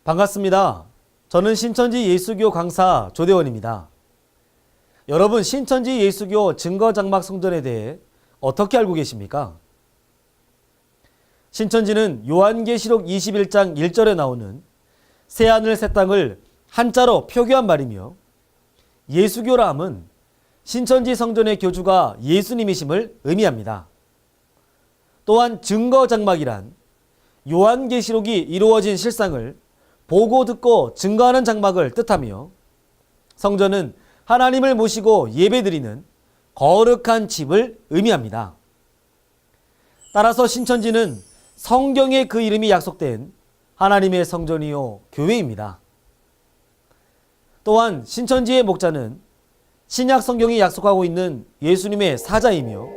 반갑습니다. 저는 신천지 예수교 강사 조대원입니다. 여러분, 신천지 예수교 증거장막 성전에 대해 어떻게 알고 계십니까? 신천지는 요한계시록 21장 1절에 나오는 새하늘 새 땅을 한자로 표기한 말이며, 예수교라 함은 신천지 성전의 교주가 예수님이심을 의미합니다. 또한 증거장막이란 요한계시록이 이루어진 실상을 보고 듣고 증거하는 장막을 뜻하며, 성전은 하나님을 모시고 예배드리는 거룩한 집을 의미합니다. 따라서 신천지는 성경에 그 이름이 약속된 하나님의 성전이요 교회입니다. 또한 신천지의 목자는 신약 성경이 약속하고 있는 예수님의 사자이며,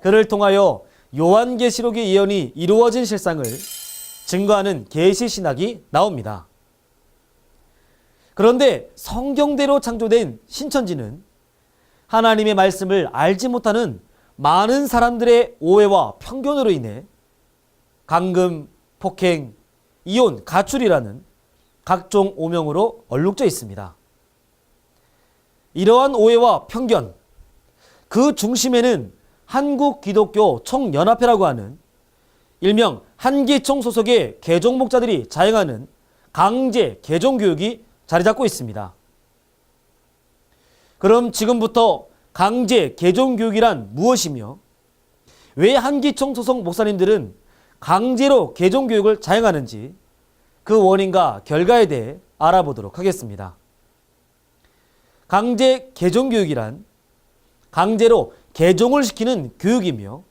그를 통하여 요한계시록의 예언이 이루어진 실상을 증거하는 계시신학이 나옵니다. 그런데 성경대로 창조된 신천지는 하나님의 말씀을 알지 못하는 많은 사람들의 오해와 편견으로 인해 감금, 폭행, 이혼, 가출이라는 각종 오명으로 얼룩져 있습니다. 이러한 오해와 편견, 그 중심에는 한국기독교 총연합회라고 하는 일명 한기총 소속의 개종 목자들이 자행하는 강제 개종 교육이 자리 잡고 있습니다. 그럼 지금부터 강제 개종 교육이란 무엇이며, 왜 한기총 소속 목사님들은 강제로 개종 교육을 자행하는지, 그 원인과 결과에 대해 알아보도록 하겠습니다. 강제 개종 교육이란 강제로 개종을 시키는 교육이며,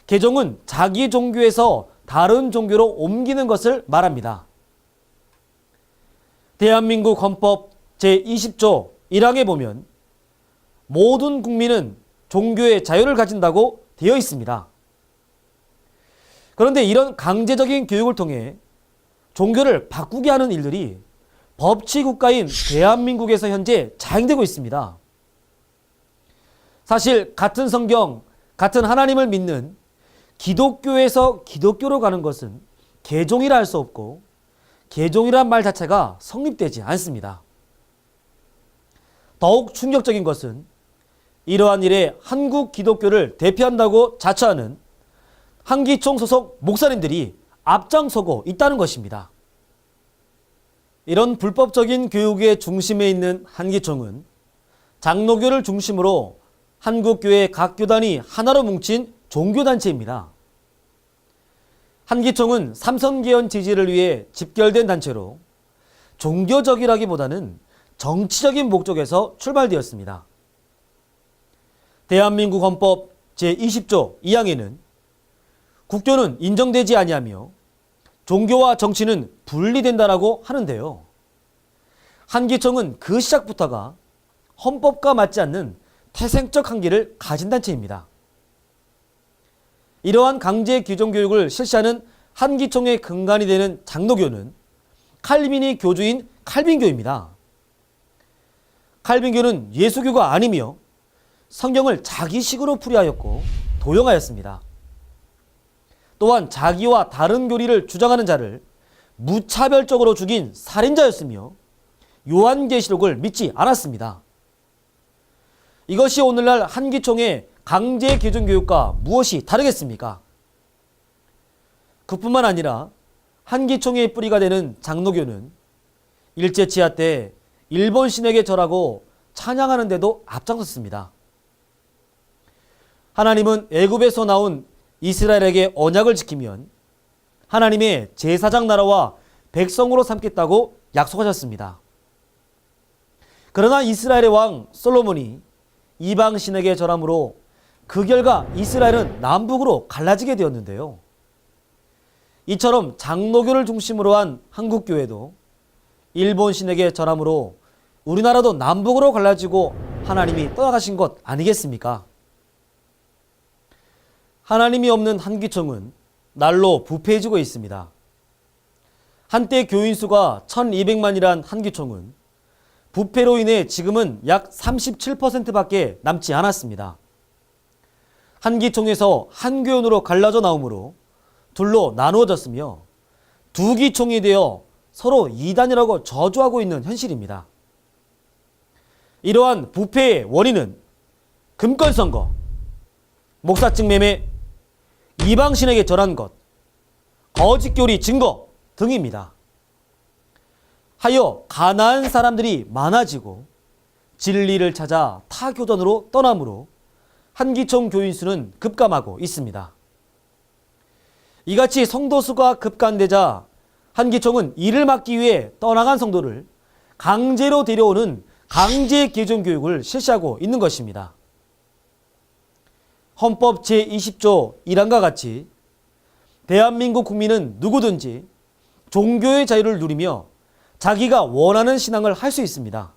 개종은 자기 종교에서 다른 종교로 옮기는 것을 말합니다. 대한민국 헌법 제20조 1항에 보면 모든 국민은 종교의 자유를 가진다고 되어 있습니다. 그런데 이런 강제적인 교육을 통해 종교를 바꾸게 하는 일들이 법치국가인 대한민국에서 현재 자행되고 있습니다. 사실 같은 성경, 같은 하나님을 믿는 기독교에서 기독교로 가는 것은 개종이라 할 수 없고, 개종이란 말 자체가 성립되지 않습니다. 더욱 충격적인 것은 이러한 일에 한국 기독교를 대표한다고 자처하는 한기총 소속 목사님들이 앞장서고 있다는 것입니다. 이런 불법적인 교육의 중심에 있는 한기총은 장로교를 중심으로 한국교회 각 교단이 하나로 뭉친 종교단체입니다. 한기총은 삼선개헌 지지를 위해 집결된 단체로 종교적이라기보다는 정치적인 목적에서 출발되었습니다. 대한민국 헌법 제20조 2항에는 국교는 인정되지 아니하며 종교와 정치는 분리된다라고 하는데요. 한기총은 그 시작부터가 헌법과 맞지 않는 태생적 한계를 가진 단체입니다. 이러한 강제 개종 교육을 실시하는 한기총의 근간이 되는 장로교는 칼빈이 교주인 칼빈교입니다. 칼빈교는 예수교가 아니며 성경을 자기식으로 풀이하였고 도용하였습니다. 또한 자기와 다른 교리를 주장하는 자를 무차별적으로 죽인 살인자였으며 요한계시록을 믿지 않았습니다. 이것이 오늘날 한기총의 강제 개종 교육과 무엇이 다르겠습니까? 그뿐만 아니라 한기총의 뿌리가 되는 장로교는 일제치하 때 일본 신에게 절하고 찬양하는 데도 앞장섰습니다. 하나님은 애굽에서 나온 이스라엘에게 언약을 지키면 하나님의 제사장 나라와 백성으로 삼겠다고 약속하셨습니다. 그러나 이스라엘의 왕 솔로몬이 이방 신에게 절함으로 그 결과 이스라엘은 남북으로 갈라지게 되었는데요. 이처럼 장로교를 중심으로 한 한국교회도 일본 신에게 절함으로 우리나라도 남북으로 갈라지고 하나님이 떠나가신 것 아니겠습니까? 하나님이 없는 한기총은 날로 부패해지고 있습니다. 한때 교인 수가 1200만이란 한기총은 부패로 인해 지금은 약 37%밖에 남지 않았습니다. 한기총에서 한교연으로 갈라져 나오므로 둘로 나누어졌으며 두 기총이 되어 서로 이단이라고 저주하고 있는 현실입니다. 이러한 부패의 원인은 금권선거, 목사증 매매, 이방신에게 절한 것, 거짓교리 증거 등입니다. 하여 가난한 사람들이 많아지고 진리를 찾아 타 교단으로 떠나므로 한기총 교인 수는 급감하고 있습니다. 이같이 성도 수가 급감되자 한기총은 이를 막기 위해 떠나간 성도를 강제로 데려오는 강제 개종 교육을 실시하고 있는 것입니다. 헌법 제20조 1항과 같이 대한민국 국민은 누구든지 종교의 자유를 누리며 자기가 원하는 신앙을 할 수 있습니다.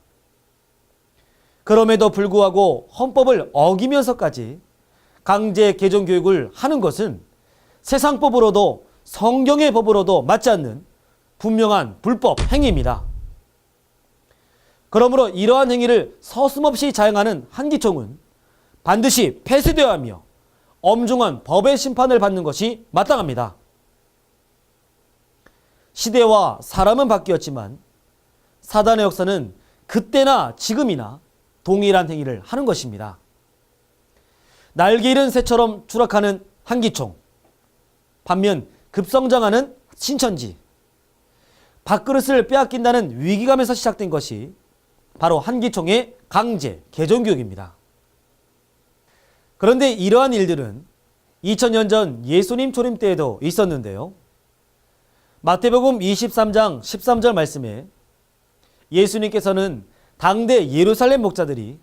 그럼에도 불구하고 헌법을 어기면서까지 강제 개종 교육을 하는 것은 세상법으로도 성경의 법으로도 맞지 않는 분명한 불법 행위입니다. 그러므로 이러한 행위를 서슴없이 자행하는 한기총은 반드시 폐쇄되어야 하며 엄중한 법의 심판을 받는 것이 마땅합니다. 시대와 사람은 바뀌었지만 사단의 역사는 그때나 지금이나 동일한 행위를 하는 것입니다. 날개 잃은 새처럼 추락하는 한기총, 반면 급성장하는 신천지, 밥그릇을 빼앗긴다는 위기감에서 시작된 것이 바로 한기총의 강제 개종교육입니다. 그런데 이러한 일들은 2000년 전 예수님 초림 때에도 있었는데요. 마태복음 23장 13절 말씀에 예수님께서는 당대 예루살렘 목자들이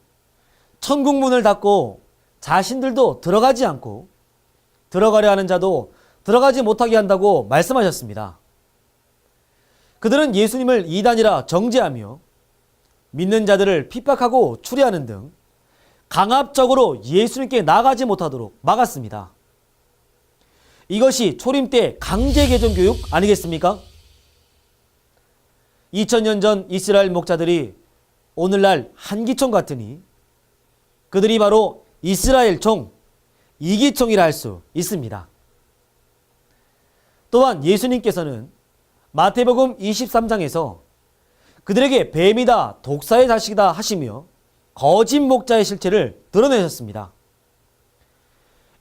천국 문을 닫고 자신들도 들어가지 않고 들어가려 하는 자도 들어가지 못하게 한다고 말씀하셨습니다. 그들은 예수님을 이단이라 정죄하며 믿는 자들을 핍박하고 추리하는 등 강압적으로 예수님께 나가지 못하도록 막았습니다. 이것이 초림 때 강제 개종 교육 아니겠습니까? 2000년 전 이스라엘 목자들이 오늘날 한기총 같으니 그들이 바로 이스라엘 총, 이기총이라 할 수 있습니다. 또한 예수님께서는 마태복음 23장에서 그들에게 뱀이다, 독사의 자식이다 하시며 거짓 목자의 실체를 드러내셨습니다.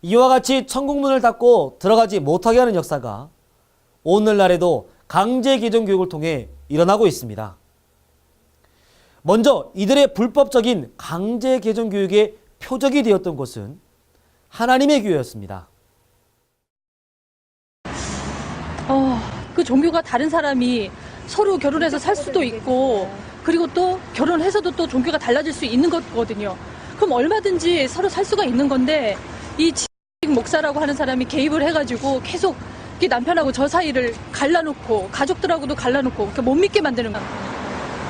이와 같이 천국문을 닫고 들어가지 못하게 하는 역사가 오늘날에도 강제 개종 교육을 통해 일어나고 있습니다. 먼저 이들의 불법적인 강제 개종 교육의 표적이 되었던 곳은 하나님의 교회였습니다. 그 종교가 다른 사람이 서로 결혼해서 살 수도 있고, 그리고 또 결혼해서도 또 종교가 달라질 수 있는 거거든요. 그럼 얼마든지 서로 살 수가 있는 건데, 이 목사라고 하는 사람이 개입을 해가지고 계속 남편하고 저 사이를 갈라놓고 가족들하고도 갈라놓고 못 믿게 만드는 거예요.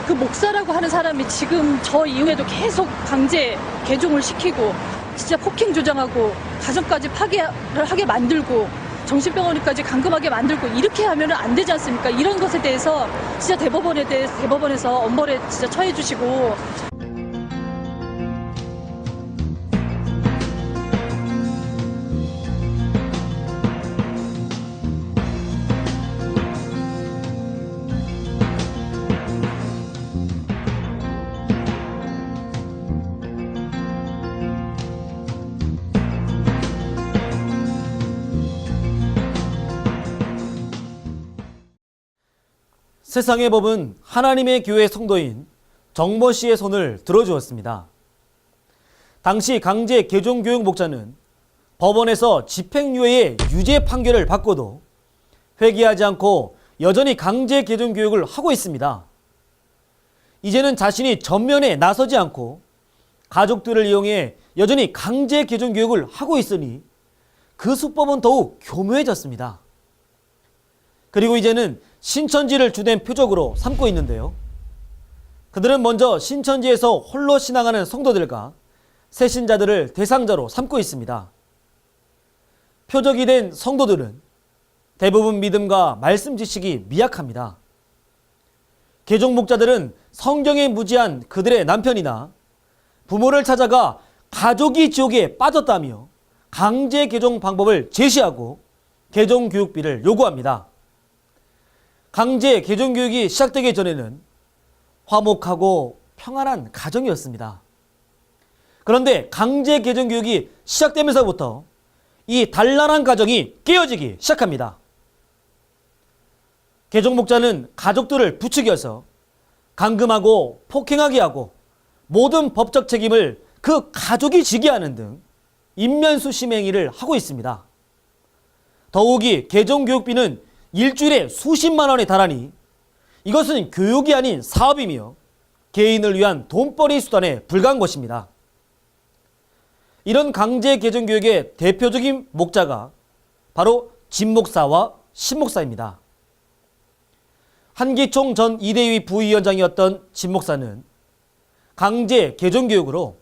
그 목사라고 하는 사람이 지금 저 이후에도 계속 강제 개종을 시키고 진짜 폭행 조장하고 가정까지 파괴를 하게 만들고 정신병원까지 감금하게 만들고 이렇게 하면 안 되지 않습니까? 이런 것에 대해서 진짜 대법원에서 엄벌에 진짜 처해 주시고. 세상의 법은 하나님의 교회 성도인 정모 씨의 손을 들어주었습니다. 당시 강제 개종교육 목자는 법원에서 집행유예의 유죄 판결을 받고도 회개하지 않고 여전히 강제 개종교육을 하고 있습니다. 이제는 자신이 전면에 나서지 않고 가족들을 이용해 여전히 강제 개종교육을 하고 있으니 그 수법은 더욱 교묘해졌습니다. 그리고 이제는 신천지를 주된 표적으로 삼고 있는데요. 그들은 먼저 신천지에서 홀로 신앙하는 성도들과 새신자들을 대상자로 삼고 있습니다. 표적이 된 성도들은 대부분 믿음과 말씀 지식이 미약합니다. 개종 목자들은 성경에 무지한 그들의 남편이나 부모를 찾아가 가족이 지옥에 빠졌다며 강제 개종 방법을 제시하고 개종 교육비를 요구합니다. 강제 개종교육이 시작되기 전에는 화목하고 평안한 가정이었습니다. 그런데 강제 개종교육이 시작되면서부터 이 단란한 가정이 깨어지기 시작합니다. 개종목자는 가족들을 부추겨서 감금하고 폭행하게 하고 모든 법적 책임을 그 가족이 지게 하는 등 인면수심 행위를 하고 있습니다. 더욱이 개종교육비는 일주일에 수십만 원에 달하니 이것은 교육이 아닌 사업이며 개인을 위한 돈벌이 수단에 불과한 것입니다. 이런 강제 개종교육의 대표적인 목자가 바로 진목사와 신목사입니다. 한기총 전 이대위 부위원장이었던 진목사는 강제 개종교육으로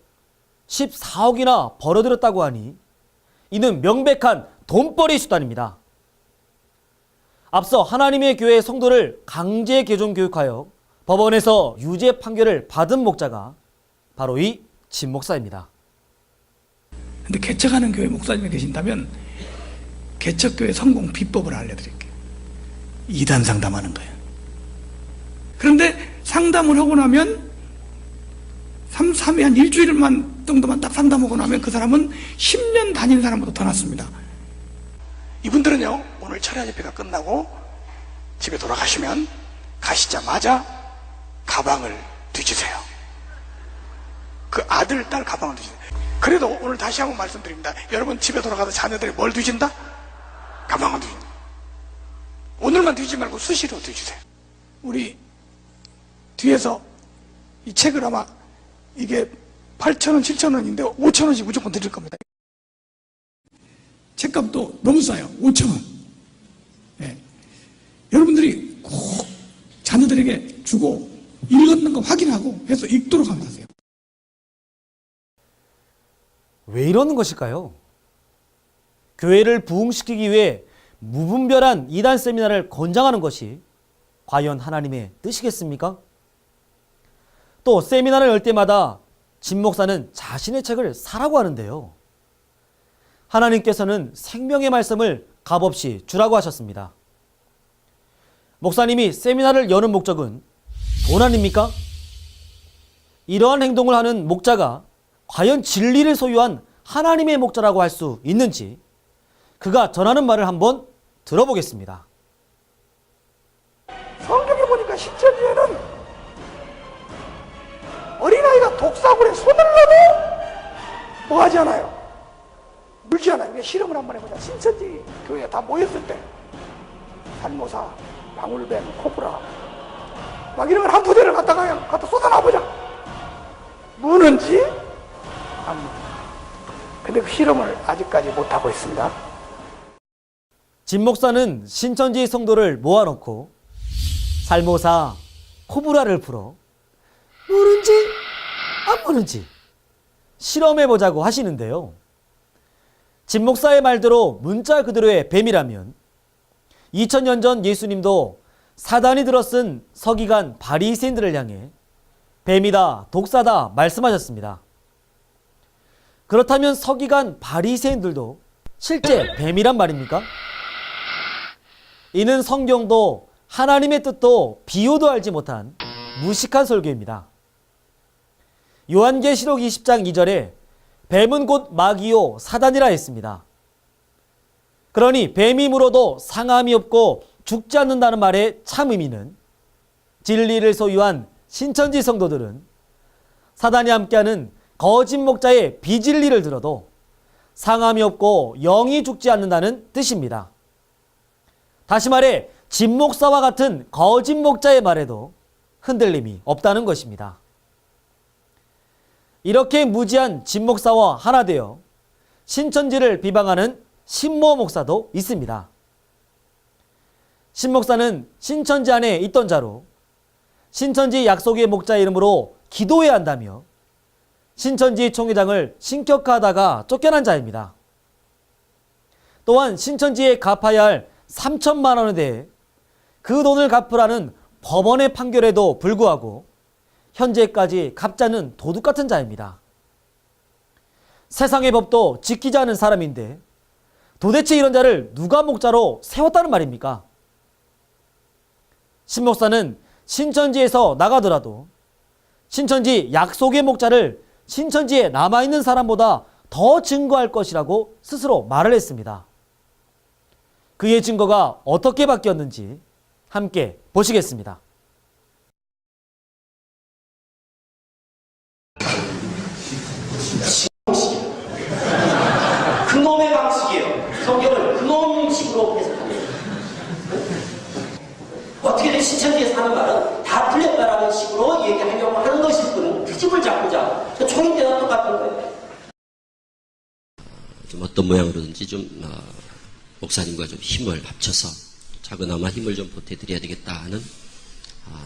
14억이나 벌어들였다고 하니 이는 명백한 돈벌이 수단입니다. 앞서 하나님의 교회 성도를 강제 개종교육하여 법원에서 유죄 판결을 받은 목자가 바로 이 진목사입니다. 근데 개척하는 교회 목사님이 계신다면 개척교회 성공 비법을 알려드릴게요. 이단 상담하는 거예요. 그런데 상담을 하고 나면 3회 한 일주일만 정도만 딱 상담하고 나면 그 사람은 10년 다닌 사람보다 더 낫습니다. 이분들은요, 오늘 철야 집회가 끝나고 집에 돌아가시면 가시자마자 가방을 뒤지세요. 그 아들, 딸 가방을 뒤지세요. 그래도 오늘 다시 한번 말씀드립니다. 여러분 집에 돌아가서 자녀들이 뭘 뒤진다? 가방을 뒤진다. 오늘만 뒤지지 말고 수시로 뒤지세요. 우리 뒤에서 이 책을 아마 이게 8,000원, 7,000원인데 5,000원씩 무조건 드릴 겁니다. 책값도 너무 싸요. 5,000원. 네. 여러분들이 꼭 자녀들에게 주고 읽었는 거 확인하고 해서 읽도록 하면 하세요. 왜 이러는 것일까요? 교회를 부흥시키기 위해 무분별한 이단 세미나를 권장하는 것이 과연 하나님의 뜻이겠습니까? 또 세미나를 열 때마다 진 목사는 자신의 책을 사라고 하는데요. 하나님께서는 생명의 말씀을 값없이 주라고 하셨습니다. 목사님이 세미나를 여는 목적은 돈 아닙니까? 이러한 행동을 하는 목자가 과연 진리를 소유한 하나님의 목자라고 할 수 있는지 그가 전하는 말을 한번 들어보겠습니다. 성경에 보니까 신천지에는 어린아이가 독사굴에 손을 넣어도 뭐 하지 않아요? 물지 않아요. 그냥 실험을 한번 해보자. 신천지 교회에 다 모였을 때 산모사, 방울뱀, 코브라 막 이런 걸 한 부대를 갖다 쏟아놔보자. 무는지 안 무. 근데 그 실험을 아직까지 못하고 있습니다. 진 목사는 신천지 성도를 모아놓고 살모사, 코브라를 풀어 무는지 안 무는지 실험해보자고 하시는데요. 진 목사의 말대로 문자 그대로의 뱀이라면 2000년 전 예수님도 사단이 들어쓴 서기관 바리새인들을 향해 뱀이다, 독사다 말씀하셨습니다. 그렇다면 서기관 바리새인들도 실제 뱀이란 말입니까? 이는 성경도 하나님의 뜻도 비유도 알지 못한 무식한 설교입니다. 요한계시록 20장 2절에 뱀은 곧 마귀요 사단이라 했습니다. 그러니 뱀이 물어도 상함이 없고 죽지 않는다는 말의 참 의미는 진리를 소유한 신천지 성도들은 사단이 함께하는 거짓 목자의 비진리를 들어도 상함이 없고 영이 죽지 않는다는 뜻입니다. 다시 말해 진 목사와 같은 거짓 목자의 말에도 흔들림이 없다는 것입니다. 이렇게 무지한 진 목사와 하나 되어 신천지를 비방하는 신모 목사도 있습니다. 신 목사는 신천지 안에 있던 자로 신천지 약속의 목자 이름으로 기도해야 한다며 신천지 총회장을 신격화하다가 쫓겨난 자입니다. 또한 신천지에 갚아야 할 3천만 원에 대해 그 돈을 갚으라는 법원의 판결에도 불구하고 현재까지 갚지 않은 도둑 같은 자입니다. 세상의 법도 지키지 않은 사람인데 도대체 이런 자를 누가 목자로 세웠다는 말입니까? 신 목사는 신천지에서 나가더라도 신천지 약속의 목자를 신천지에 남아있는 사람보다 더 증거할 것이라고 스스로 말을 했습니다. 그의 증거가 어떻게 바뀌었는지 함께 보시겠습니다. 그놈의 방식이에요. 성경을 그놈식으로 해석합니다. 어떻게든 신천지에서 하는 말은 다 틀렸다라는 식으로 얘기하려고 하는 것일 뿐 트집을 잡고자 초인 때와 똑같은 거예요. 좀 어떤 모양으로든지 좀 목사님과 좀 힘을 합쳐서 작은아마 힘을 좀 보태드려야 되겠다 하는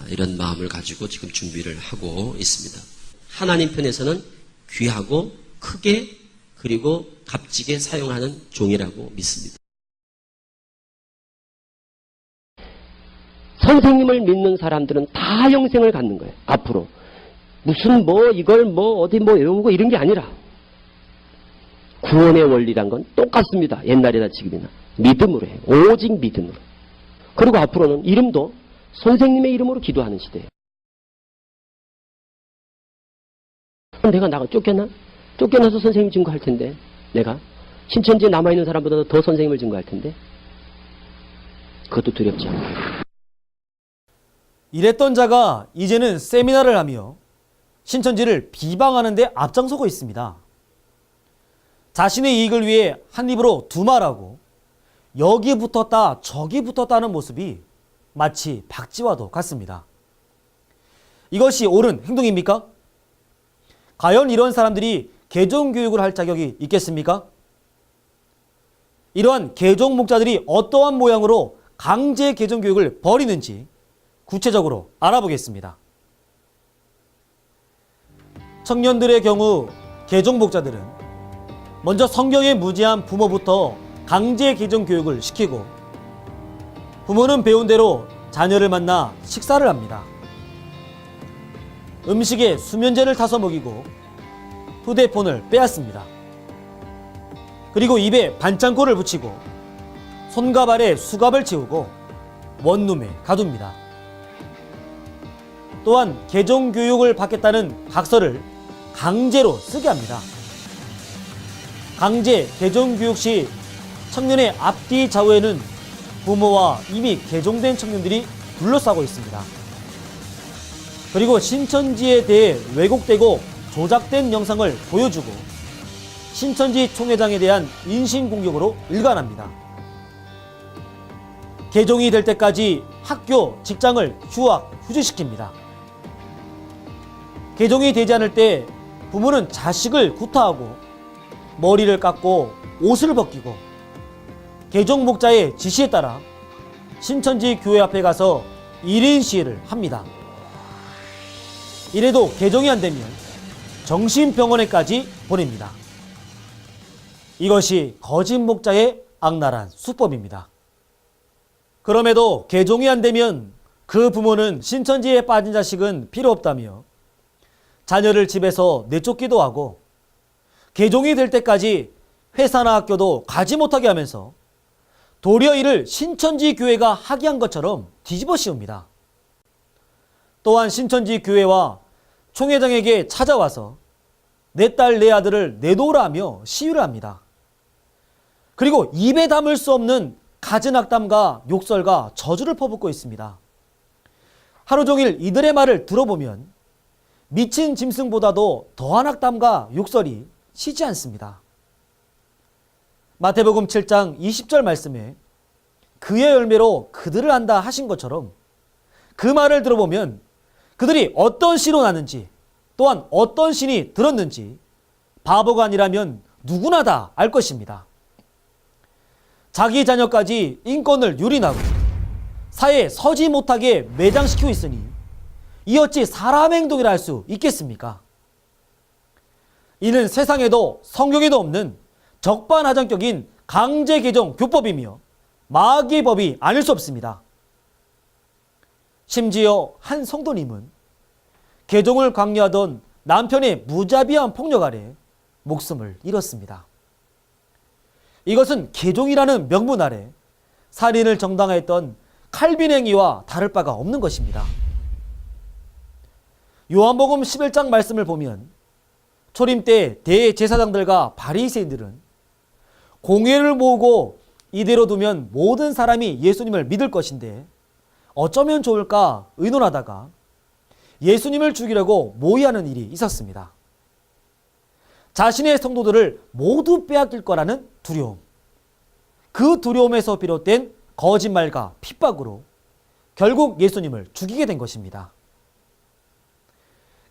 이런 마음을 가지고 지금 준비를 하고 있습니다. 하나님 편에서는 귀하고 크게 그리고 값지게 사용하는 종이라고 믿습니다. 선생님을 믿는 사람들은 다 영생을 갖는 거예요. 앞으로 무슨 이걸 어디 외우고 이런 게 아니라 구원의 원리란 건 똑같습니다. 옛날이나 지금이나 믿음으로 해요. 오직 믿음으로. 그리고 앞으로는 이름도 선생님의 이름으로 기도하는 시대예요. 내가 쫓겨나? 쫓겨나서 선생님 증거할 텐데 내가 신천지에 남아있는 사람보다 더 선생님을 증거할 텐데 그것도 두렵지 않아요. 이랬던 자가 이제는 세미나를 하며 신천지를 비방하는 데 앞장서고 있습니다. 자신의 이익을 위해 한 입으로 두 말하고 여기 붙었다 저기 붙었다는 모습이 마치 박쥐와도 같습니다. 이것이 옳은 행동입니까? 과연 이런 사람들이 개종교육을 할 자격이 있겠습니까? 이러한 개종 목자들이 어떠한 모양으로 강제 개종교육을 벌이는지 구체적으로 알아보겠습니다. 청년들의 경우 개종 목자들은 먼저 성경에 무지한 부모부터 강제 개종 교육을 시키고 부모는 배운 대로 자녀를 만나 식사를 합니다. 음식에 수면제를 타서 먹이고 휴대폰을 빼앗습니다. 그리고 입에 반창고를 붙이고 손과 발에 수갑을 채우고 원룸에 가둡니다. 또한 개종교육을 받겠다는 각서를 강제로 쓰게 합니다. 강제 개종교육 시 청년의 앞뒤 좌우에는 부모와 이미 개종된 청년들이 둘러싸고 있습니다. 그리고 신천지에 대해 왜곡되고 조작된 영상을 보여주고 신천지 총회장에 대한 인신공격으로 일관합니다. 개종이 될 때까지 학교, 직장을 휴학, 휴직시킵니다. 개종이 되지 않을 때 부모는 자식을 구타하고 머리를 깎고 옷을 벗기고 개종 목자의 지시에 따라 신천지 교회 앞에 가서 1인 시위를 합니다. 이래도 개종이 안 되면 정신병원에까지 보냅니다. 이것이 거짓 목자의 악랄한 수법입니다. 그럼에도 개종이 안 되면 그 부모는 신천지에 빠진 자식은 필요 없다며 자녀를 집에서 내쫓기도 하고 개종이 될 때까지 회사나 학교도 가지 못하게 하면서 도리어 이를 신천지 교회가 하게 한 것처럼 뒤집어 씌웁니다. 또한 신천지 교회와 총회장에게 찾아와서 내 딸, 내 아들을 내놓으라 하며 시위를 합니다. 그리고 입에 담을 수 없는 갖은 악담과 욕설과 저주를 퍼붓고 있습니다. 하루 종일 이들의 말을 들어보면 미친 짐승보다도 더한 악담과 욕설이 쉬지 않습니다. 마태복음 7장 20절 말씀에 그의 열매로 그들을 안다 하신 것처럼 그 말을 들어보면 그들이 어떤 씨로 나는지 또한 어떤 신이 들었는지 바보가 아니라면 누구나 다 알 것입니다. 자기 자녀까지 인권을 유린하고 사회에 서지 못하게 매장시키고 있으니 이 어찌 사람 행동이라 할 수 있겠습니까? 이는 세상에도 성경에도 없는 적반하장격인 강제 개종 교법이며 마귀의 법이 아닐 수 없습니다. 심지어 한 성도님은 개종을 강요하던 남편의 무자비한 폭력 아래 목숨을 잃었습니다. 이것은 개종이라는 명분 아래 살인을 정당화했던 칼빈 행위와 다를 바가 없는 것입니다. 요한복음 11장 말씀을 보면 초림 때 대제사장들과 바리새인들은 공회를 모으고 이대로 두면 모든 사람이 예수님을 믿을 것인데 어쩌면 좋을까 의논하다가 예수님을 죽이려고 모의하는 일이 있었습니다. 자신의 성도들을 모두 빼앗길 거라는 두려움. 그 두려움에서 비롯된 거짓말과 핍박으로 결국 예수님을 죽이게 된 것입니다.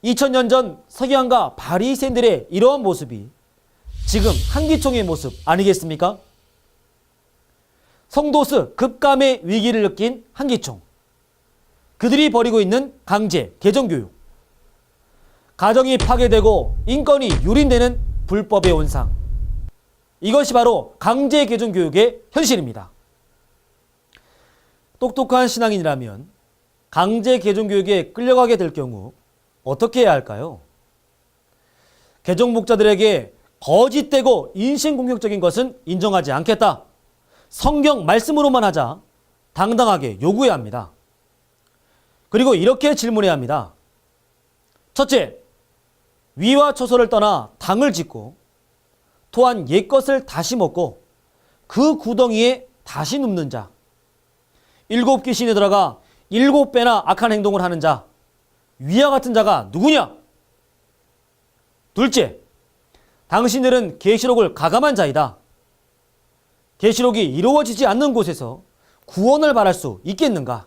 2000년 전 서기관과 바리새인들의 이러한 모습이 지금 한기총의 모습 아니겠습니까? 성도수 급감의 위기를 느낀 한기총. 그들이 벌이고 있는 강제 개정교육. 가정이 파괴되고 인권이 유린되는 불법의 온상. 이것이 바로 강제 개정교육의 현실입니다. 똑똑한 신앙인이라면 강제 개정교육에 끌려가게 될 경우 어떻게 해야 할까요? 개정 목자들에게 거짓되고 인신공격적인 것은 인정하지 않겠다. 성경 말씀으로만 하자 당당하게 요구해야 합니다. 그리고 이렇게 질문해야 합니다. 첫째, 위와 초소를 떠나 당을 짓고 또한 옛것을 다시 먹고 그 구덩이에 다시 눕는 자, 7 귀신이 들어가 7배나 악한 행동을 하는 자, 위와 같은 자가 누구냐? 둘째, 당신들은 계시록을 가감한 자이다. 계시록이 이루어지지 않는 곳에서 구원을 바랄 수 있겠는가?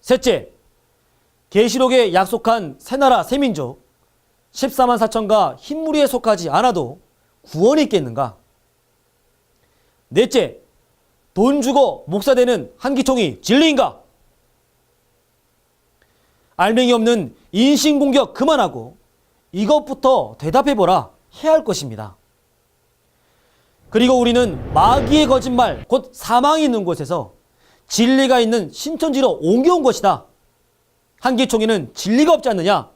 셋째, 계시록에 약속한 새나라 새민족 14만 4천과 흰무리에 속하지 않아도 구원이 있겠는가? 넷째, 돈 주고 목사되는 한기총이 진리인가? 알맹이 없는 인신공격 그만하고 이것부터 대답해보라 해야 할 것입니다. 그리고 우리는 마귀의 거짓말 곧 사망이 있는 곳에서 진리가 있는 신천지로 옮겨온 것이다. 한기총회는 진리가 없지 않느냐?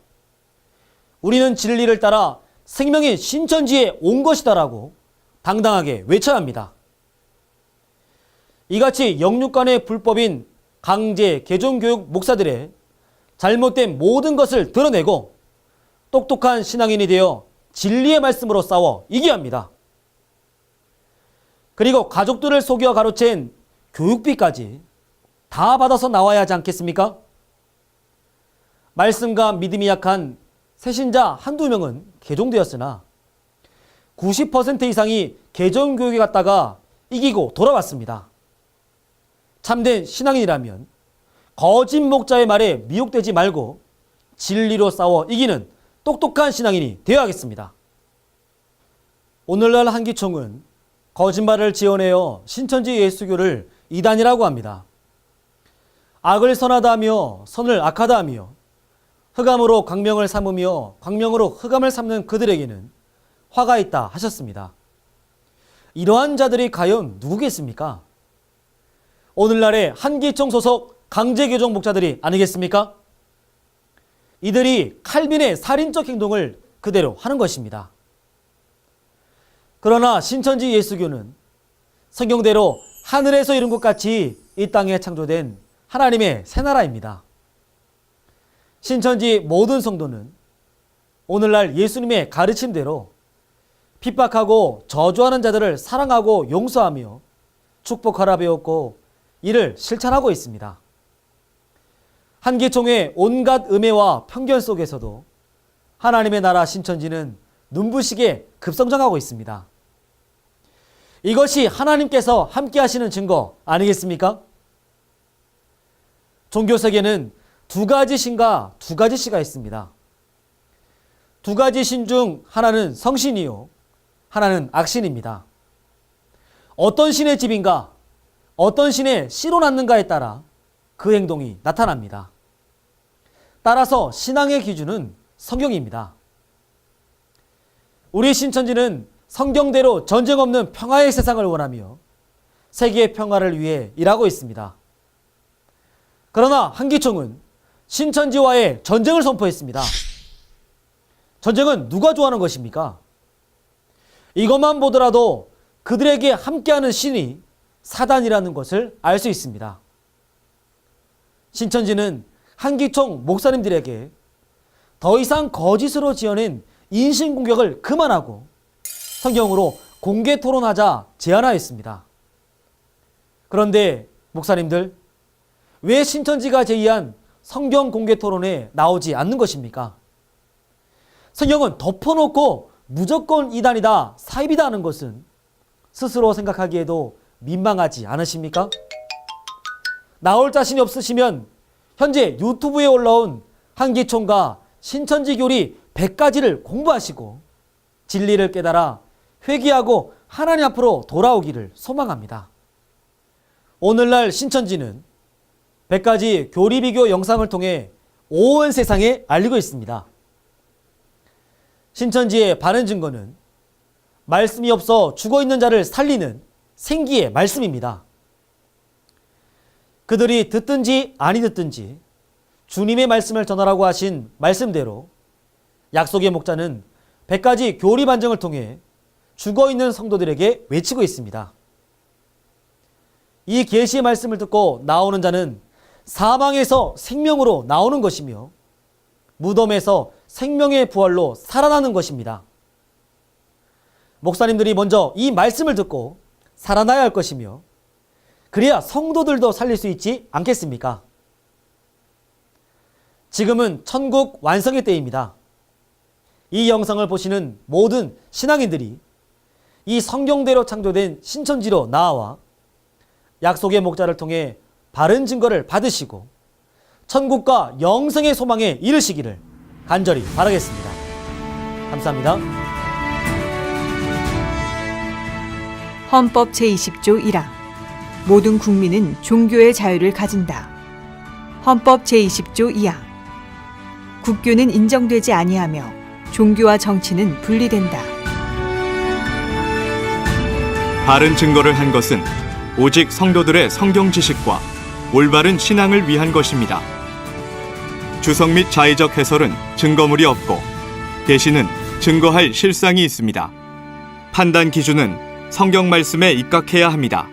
우리는 진리를 따라 생명의 신천지에 온 것이다라고 당당하게 외쳐야 합니다. 이같이 영육간의 불법인 강제 개종교육 목사들의 잘못된 모든 것을 드러내고 똑똑한 신앙인이 되어 진리의 말씀으로 싸워 이겨야 합니다. 그리고 가족들을 속여 가로챈 교육비까지 다 받아서 나와야 하지 않겠습니까? 말씀과 믿음이 약한 새신자 한두 명은 개종되었으나 90% 이상이 개종교육에 갔다가 이기고 돌아왔습니다. 참된 신앙인이라면 거짓 목자의 말에 미혹되지 말고 진리로 싸워 이기는 똑똑한 신앙인이 되어야겠습니다. 오늘날 한기총은 거짓말을 지어내어 신천지 예수교를 이단이라고 합니다. 악을 선하다 하며 선을 악하다 하며 흑암으로 광명을 삼으며 광명으로 흑암을 삼는 그들에게는 화가 있다 하셨습니다. 이러한 자들이 과연 누구겠습니까? 오늘날의 한기총 소속 강제개종 목자들이 아니겠습니까? 이들이 칼빈의 살인적 행동을 그대로 하는 것입니다. 그러나 신천지 예수교는 성경대로 하늘에서 이룬 것 같이 이 땅에 창조된 하나님의 새나라입니다. 신천지 모든 성도는 오늘날 예수님의 가르침대로 핍박하고 저주하는 자들을 사랑하고 용서하며 축복하라 배웠고 이를 실천하고 있습니다. 한기총의 온갖 음해와 편견 속에서도 하나님의 나라 신천지는 눈부시게 급성장하고 있습니다. 이것이 하나님께서 함께 하시는 증거 아니겠습니까? 종교세계는 두 가지 신과 두 가지 씨가 있습니다. 두 가지 신 중 하나는 성신이요, 하나는 악신입니다. 어떤 신의 집인가, 어떤 신의 씨로 낳는가에 따라 그 행동이 나타납니다. 따라서 신앙의 기준은 성경입니다. 우리 신천지는 성경대로 전쟁 없는 평화의 세상을 원하며 세계의 평화를 위해 일하고 있습니다. 그러나 한기총은 신천지와의 전쟁을 선포했습니다. 전쟁은 누가 좋아하는 것입니까? 이것만 보더라도 그들에게 함께하는 신이 사단이라는 것을 알 수 있습니다. 신천지는 한기총 목사님들에게 더 이상 거짓으로 지어낸 인신공격을 그만하고 성경으로 공개 토론하자 제안하였습니다. 그런데 목사님들, 왜 신천지가 제의한 성경 공개 토론에 나오지 않는 것입니까? 성경은 덮어놓고 무조건 이단이다, 사입이다 하는 것은 스스로 생각하기에도 민망하지 않으십니까? 나올 자신이 없으시면 현재 유튜브에 올라온 한기총과 신천지 교리 100가지를 공부하시고 진리를 깨달아 회개하고 하나님 앞으로 돌아오기를 소망합니다. 오늘날 신천지는 100가지 교리 비교 영상을 통해 온 세상에 알리고 있습니다. 신천지의 바른 증거는 말씀이 없어 죽어있는 자를 살리는 생기의 말씀입니다. 그들이 듣든지 아니 듣든지 주님의 말씀을 전하라고 하신 말씀대로 약속의 목자는 100가지 교리 반증을 통해 죽어있는 성도들에게 외치고 있습니다. 이 계시의 말씀을 듣고 나오는 자는 사망에서 생명으로 나오는 것이며 무덤에서 생명의 부활로 살아나는 것입니다. 목사님들이 먼저 이 말씀을 듣고 살아나야 할 것이며 그래야 성도들도 살릴 수 있지 않겠습니까? 지금은 천국 완성의 때입니다. 이 영상을 보시는 모든 신앙인들이 이 성경대로 창조된 신천지로 나아와 약속의 목자를 통해 바른 증거를 받으시고 천국과 영생의 소망에 이르시기를 간절히 바라겠습니다. 감사합니다. 헌법 제20조 1항 모든 국민은 종교의 자유를 가진다. 헌법 제20조 2항 국교는 인정되지 아니하며 종교와 정치는 분리된다. 바른 증거를 한 것은 오직 성도들의 성경 지식과 올바른 신앙을 위한 것입니다. 주석 및 자의적 해설은 증거물이 없고 대신은 증거할 실상이 있습니다. 판단 기준은 성경 말씀에 입각해야 합니다.